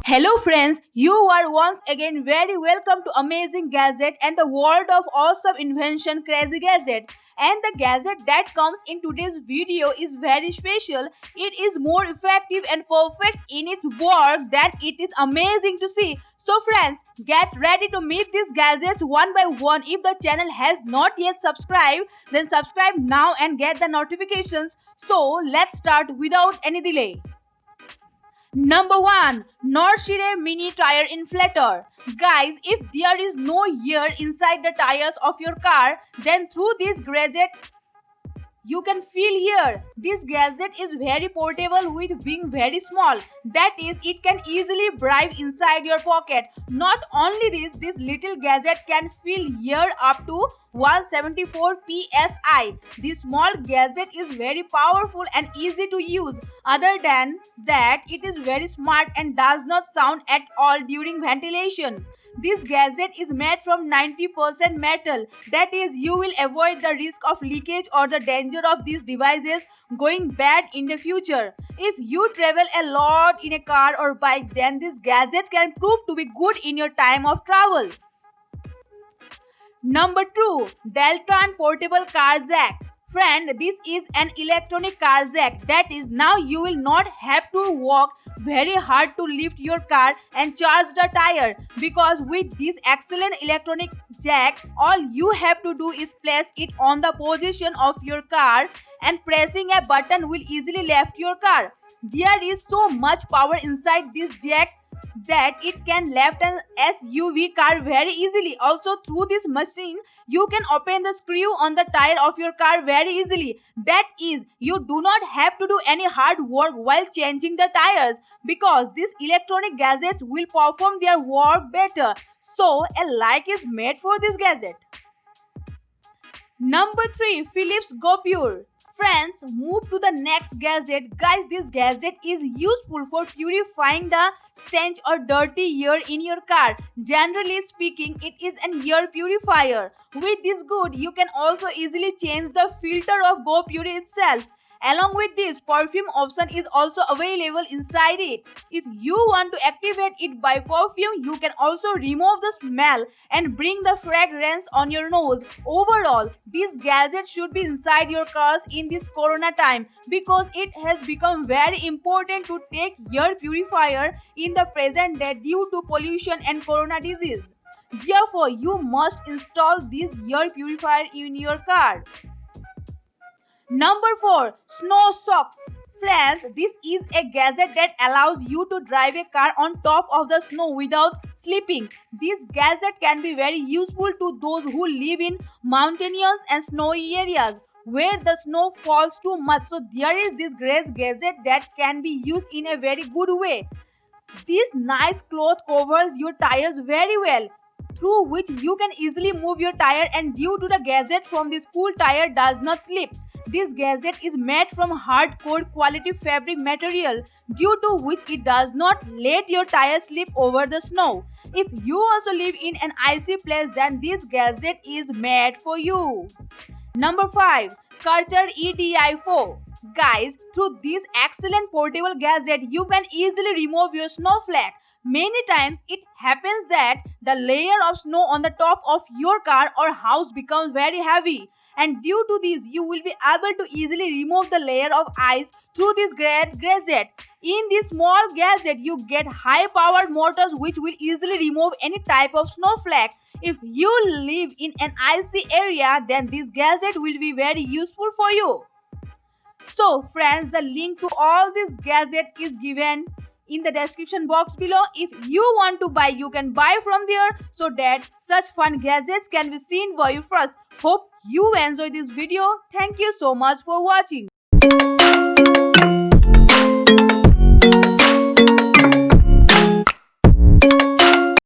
Hello friends, you are once again very welcome to Amazing Gadget and the world of awesome invention Crazy Gadget. And the gadget that comes in today's video is very special. It is more effective and perfect in its work that it is amazing to see. So friends, get ready to meet these gadgets one by one. If the channel has not yet subscribed, then subscribe now and get the notifications. So let's start without any delay. Number 1. Norshire Mini Tire Inflator. Guys, if there is no air inside the tires of your car, then through this gadget you can feel here. This gadget is very portable with being very small. That is, it can easily drive inside your pocket. Not only this little gadget can fill air up to 174 psi. This small gadget is very powerful and easy to use. Other than that, it is very smart and does not sound at all during ventilation. This gadget is made from 90% metal. That is, you will avoid the risk of leakage or the danger of these devices going bad in the future. If you travel a lot in a car or bike, then this gadget can prove to be good in your time of travel. Number 2. Deltron Portable Car Jack. Friend, this is an electronic car jack. That is, now you will not have to work very hard to lift your car and charge the tire, because with this excellent electronic jack, all you have to do is place it on the position of your car and pressing a button will easily lift your car. There is so much power inside this jack that it can lift an SUV car very easily. Also, through this machine, you can open the screw on the tire of your car very easily. That is, you do not have to do any hard work while changing the tires, because these electronic gadgets will perform their work better. So, a like is made for this gadget. Number 3. Philips GoPure. Friends, move to the next gadget. Guys, this gadget is useful for purifying the stench or dirty air in your car. Generally speaking, it is an air purifier. With this good, you can also easily change the filter of GoPure itself. Along with this, perfume option is also available inside it. If you want to activate it by perfume, you can also remove the smell and bring the fragrance on your nose. Overall, this gadget should be inside your cars in this corona time, because it has become very important to take air purifier in the present day due to pollution and corona disease. Therefore, you must install this air purifier in your car. Number 4. Snow Socks. Friends, this is a gadget that allows you to drive a car on top of the snow without slipping. This gadget can be very useful to those who live in mountainous and snowy areas where the snow falls too much. So there is this great gadget that can be used in a very good way. This nice cloth covers your tires very well, through which you can easily move your tire, and due to the gadget from this cool tire does not slip. This gadget is made from hardcore quality fabric material, due to which it does not let your tire slip over the snow. If you also live in an icy place, then this gadget is made for you. Number 5. Karcher EDI4. Guys, through this excellent portable gadget, you can easily remove your snowflake. Many times it happens that the layer of snow on the top of your car or house becomes very heavy, and due to this you will be able to easily remove the layer of ice through this great gadget. In this small gadget you get high powered motors which will easily remove any type of snowflake. If you live in an icy area, then this gadget will be very useful for you. So friends, the link to all this gadget is given in the description box below. If you want to buy, you can buy from there, so that such fun gadgets can be seen by you first. Hope you enjoy this video. Thank you so much for watching.